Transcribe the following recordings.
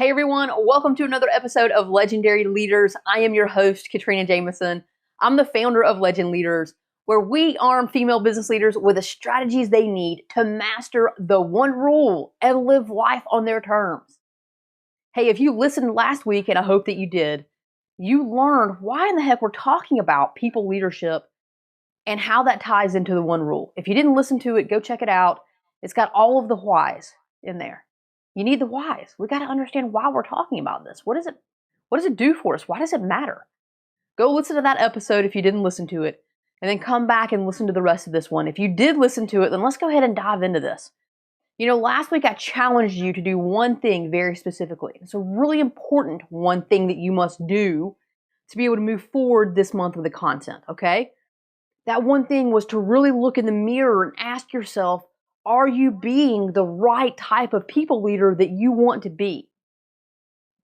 Hey everyone, welcome to another episode of Legendary Leaders. I am your host, Katrina Jameson. I'm the founder of Legend Leaders, where we arm female business leaders with the strategies they need to master the one rule and live life on their terms. Hey, if you listened last week, and I hope that you did, you learned why in the heck we're talking about people leadership and how that ties into the one rule. If you didn't listen to it, go check it out. It's got all of the whys in there. You need the whys. We got to understand why we're talking about this. What does it do for us? Why does it matter? Go listen to that episode if you didn't listen to it, and then come back and listen to the rest of this one. If you did listen to it, then let's go ahead and dive into this. You know, last week I challenged you to do one thing very specifically. It's a really important one thing that you must do to be able to move forward this month with the content, okay? That one thing was to really look in the mirror and ask yourself, are you being the right type of people leader that you want to be?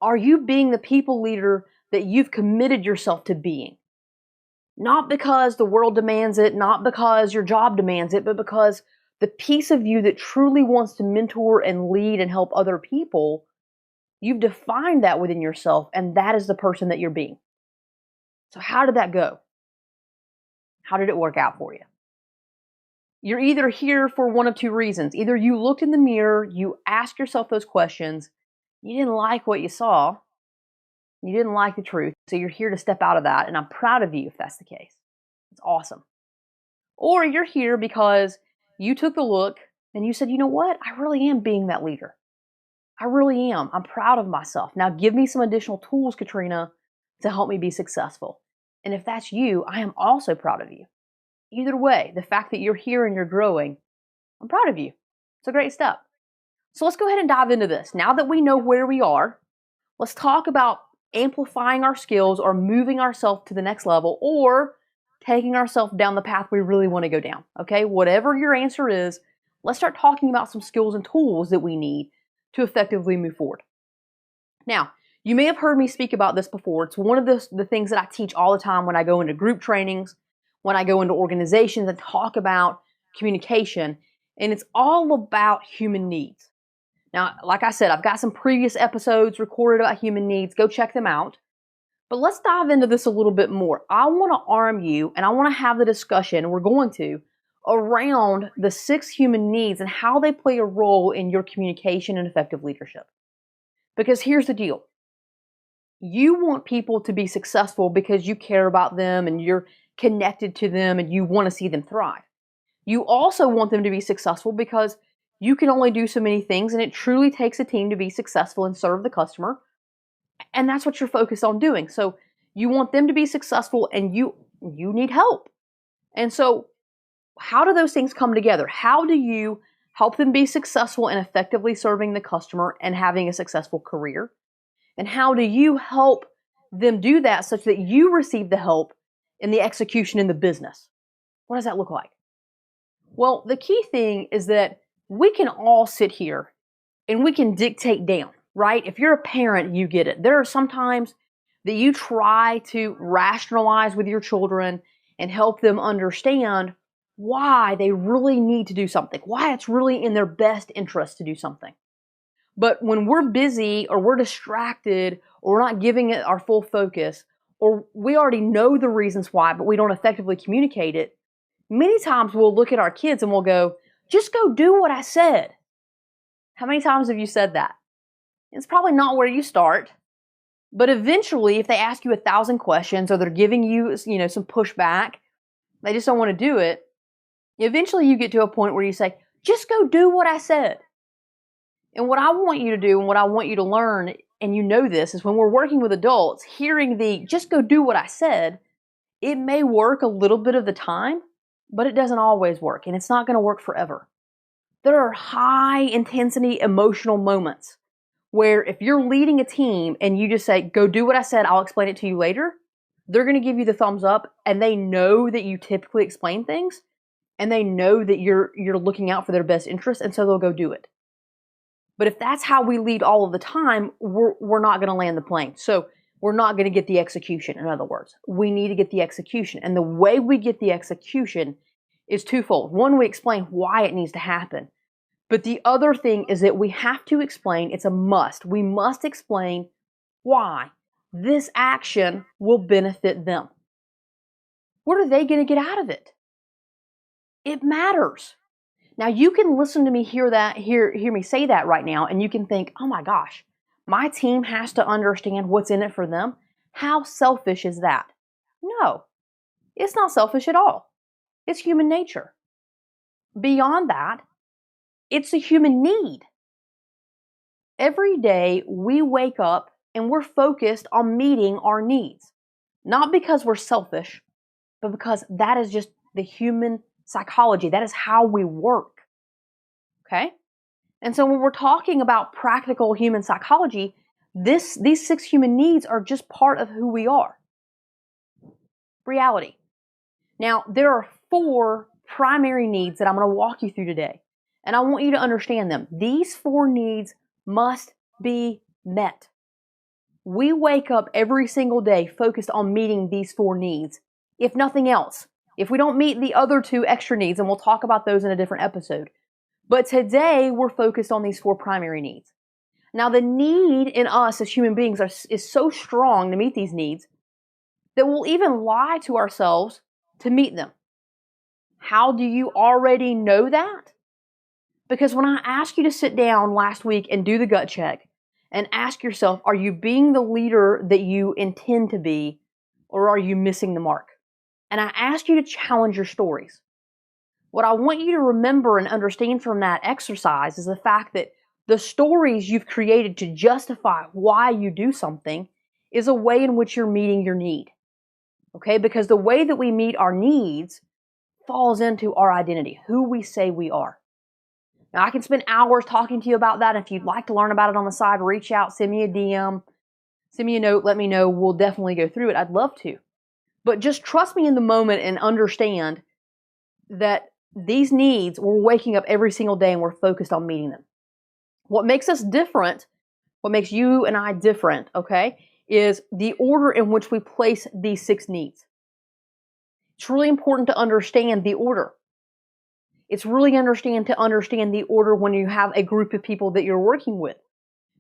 Are you being the people leader that you've committed yourself to being? Not because the world demands it, not because your job demands it, but because the piece of you that truly wants to mentor and lead and help other people, you've defined that within yourself, and that is the person that you're being. So how did that go? How did it work out for you? You're either here for one of two reasons. Either you looked in the mirror, you asked yourself those questions, you didn't like what you saw, you didn't like the truth, so you're here to step out of that, and I'm proud of you if that's the case. It's awesome. Or you're here because you took the look and you said, you know what? I really am being that leader. I really am. I'm proud of myself. Now give me some additional tools, Katrina, to help me be successful. And if that's you, I am also proud of you. Either way, the fact that you're here and you're growing, I'm proud of you. It's a great step. So let's go ahead and dive into this. Now that we know where we are, let's talk about amplifying our skills or moving ourselves to the next level or taking ourselves down the path we really want to go down. Okay, whatever your answer is, let's start talking about some skills and tools that we need to effectively move forward. Now, you may have heard me speak about this before. It's one of the things that I teach all the time when I go into group trainings, when I go into organizations and talk about communication, and it's all about human needs. Now, like I said, I've got some previous episodes recorded about human needs. Go check them out. But let's dive into this a little bit more. I want to arm you, and I want to have the discussion, we're going to, around the 6 human needs and how they play a role in your communication and effective leadership. Because here's the deal. You want people to be successful because you care about them and you're connected to them and you want to see them thrive. You also want them to be successful because you can only do so many things, and it truly takes a team to be successful and serve the customer. And that's what you're focused on doing. So you want them to be successful and you need help. And so how do those things come together? How do you help them be successful in effectively serving the customer and having a successful career? And how do you help them do that such that you receive the help in the execution in the business? What does that look like? Well, the key thing is that we can all sit here and we can dictate down, right? If you're a parent, you get it. There are some times that you try to rationalize with your children and help them understand why they really need to do something, why it's really in their best interest to do something. But when we're busy or we're distracted or we're not giving it our full focus, or we already know the reasons why, but we don't effectively communicate it, many times we'll look at our kids and we'll go, just go do what I said. How many times have you said that? It's probably not where you start, but eventually if they ask you 1,000 questions or they're giving you, some pushback, they just don't want to do it, eventually you get to a point where you say, just go do what I said. And what I want you to do and what I want you to learn, and you know this, is when we're working with adults, hearing the just go do what I said, it may work a little bit of the time, but it doesn't always work, and it's not going to work forever. There are high intensity emotional moments where if you're leading a team and you just say, go do what I said, I'll explain it to you later, they're going to give you the thumbs up, and they know that you typically explain things, and they know that you're looking out for their best interest, and so they'll go do it. But if that's how we lead all of the time, we're not going to land the plane. So we're not going to get the execution, in other words. We need to get the execution. And the way we get the execution is twofold. One, we explain why it needs to happen. But the other thing is that we have to explain, it's a must. We must explain why this action will benefit them. What are they going to get out of it? It matters. Now you can listen to me hear me say that right now, and you can think, oh my gosh, my team has to understand what's in it for them. How selfish is that? No, it's not selfish at all. It's human nature. Beyond that, it's a human need. Every day we wake up and we're focused on meeting our needs. Not because we're selfish, but because that is just the human psychology. That is how we work. Okay? And so when we're talking about practical human psychology, these 6 human needs are just part of who we are. Reality. Now, there are 4 primary needs that I'm going to walk you through today. And I want you to understand them. These 4 needs must be met. We wake up every single day focused on meeting these 4 needs, if nothing else. If we don't meet the other 2 extra needs, and we'll talk about those in a different episode. But today, we're focused on these 4 primary needs. Now, the need in us as human beings is so strong to meet these needs that we'll even lie to ourselves to meet them. How do you already know that? Because when I asked you to sit down last week and do the gut check and ask yourself, are you being the leader that you intend to be, or are you missing the mark? And I asked you to challenge your stories. What I want you to remember and understand from that exercise is the fact that the stories you've created to justify why you do something is a way in which you're meeting your need. Okay? Because the way that we meet our needs falls into our identity, who we say we are. Now, I can spend hours talking to you about that. If you'd like to learn about it on the side, reach out, send me a DM, send me a note, let me know. We'll definitely go through it. I'd love to. But just trust me in the moment and understand that these needs, we're waking up every single day and we're focused on meeting them. What makes us different, what makes you and I different, okay, is the order in which we place these 6 needs. It's really important to understand the order. It's really understand the order when you have a group of people that you're working with.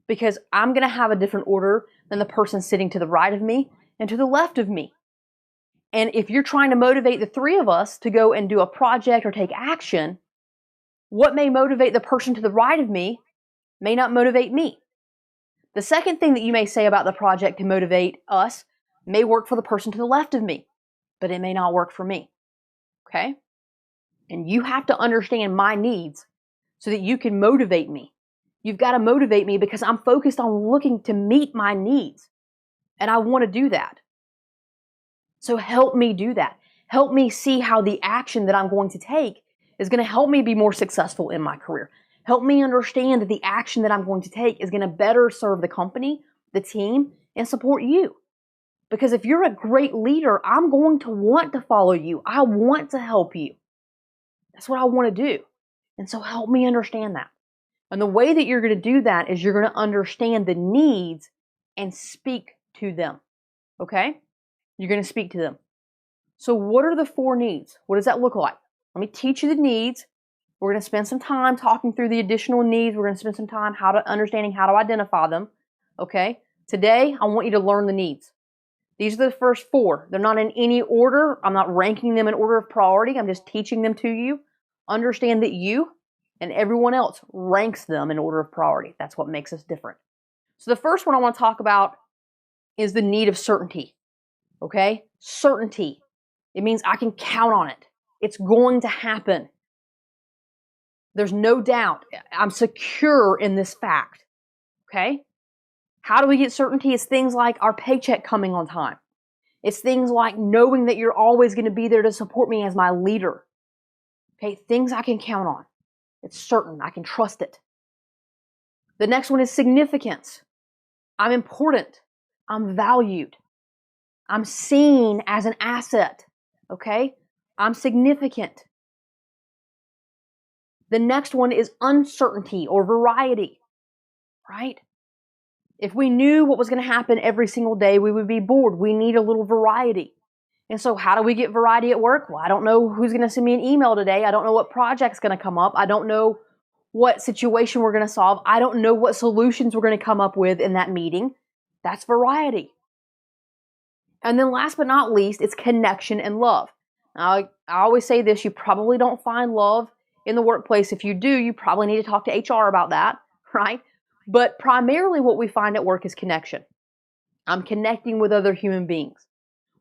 Because I'm going to have a different order than the person sitting to the right of me and to the left of me. And if you're trying to motivate the 3 of us to go and do a project or take action, what may motivate the person to the right of me may not motivate me. The second thing that you may say about the project to motivate us may work for the person to the left of me, but it may not work for me. Okay? And you have to understand my needs so that you can motivate me. You've got to motivate me because I'm focused on looking to meet my needs. And I want to do that. So help me do that. Help me see how the action that I'm going to take is going to help me be more successful in my career. Help me understand that the action that I'm going to take is going to better serve the company, the team, and support you. Because if you're a great leader, I'm going to want to follow you. I want to help you. That's what I want to do. And so help me understand that. And the way that you're going to do that is you're going to understand the needs and speak to them. Okay? You're going to speak to them. So what are the 4 needs? What does that look like? Let me teach you the needs. We're going to spend some time talking through the additional needs. We're going to spend some time understanding how to identify them. Okay? Today, I want you to learn the needs. These are the first 4. They're not in any order. I'm not ranking them in order of priority. I'm just teaching them to you. Understand that you and everyone else ranks them in order of priority. That's what makes us different. So the first one I want to talk about is the need of certainty. Okay? Certainty. It means I can count on it. It's going to happen. There's no doubt. I'm secure in this fact. Okay? How do we get certainty? It's things like our paycheck coming on time. It's things like knowing that you're always going to be there to support me as my leader. Okay? Things I can count on. It's certain. I can trust it. The next one is significance. I'm important. I'm valued. I'm seen as an asset. Okay? I'm significant. The next one is uncertainty or variety. Right? If we knew what was going to happen every single day, we would be bored. We need a little variety. And so how do we get variety at work? Well, I don't know who's going to send me an email today. I don't know what project's going to come up. I don't know what situation we're going to solve. I don't know what solutions we're going to come up with in that meeting. That's variety. And then last but not least, it's connection and love. Now, I always say this, you probably don't find love in the workplace. If you do, you probably need to talk to HR about that, right? But primarily what we find at work is connection. I'm connecting with other human beings.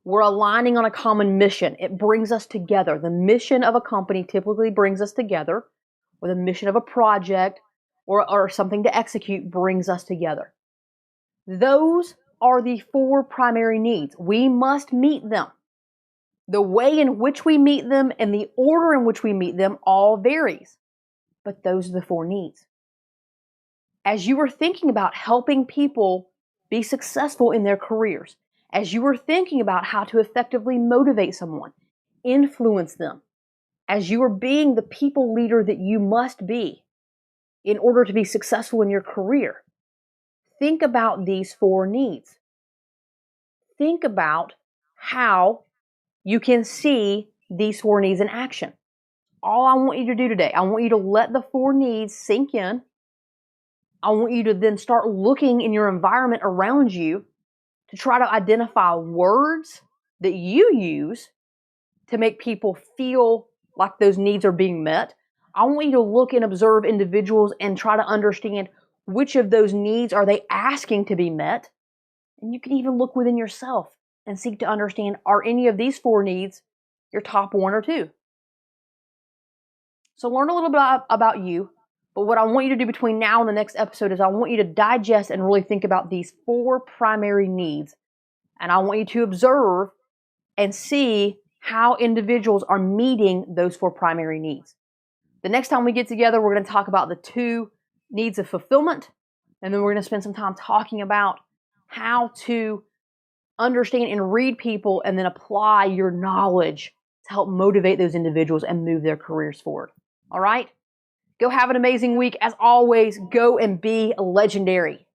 We're aligning on a common mission. It brings us together. The mission of a company typically brings us together, or the mission of a project or something to execute brings us together. Those are the 4 primary needs. We must meet them. The way in which we meet them and the order in which we meet them all varies. But those are the 4 needs. As you are thinking about helping people be successful in their careers, as you are thinking about how to effectively motivate someone, influence them, as you are being the people leader that you must be in order to be successful in your career, think about these 4 needs. Think about how you can see these 4 needs in action. All I want you to do today, I want you to let the 4 needs sink in. I want you to then start looking in your environment around you to try to identify words that you use to make people feel like those needs are being met. I want you to look and observe individuals and try to understand which of those needs are they asking to be met. And you can even look within yourself and seek to understand, are any of these 4 needs your top 1 or 2? So learn a little bit about you, but what I want you to do between now and the next episode is I want you to digest and really think about these 4 primary needs. And I want you to observe and see how individuals are meeting those 4 primary needs. The next time we get together, we're going to talk about the 2 needs of fulfillment, and then we're going to spend some time talking about how to understand and read people and then apply your knowledge to help motivate those individuals and move their careers forward. All right? Go have an amazing week. As always, go and be legendary.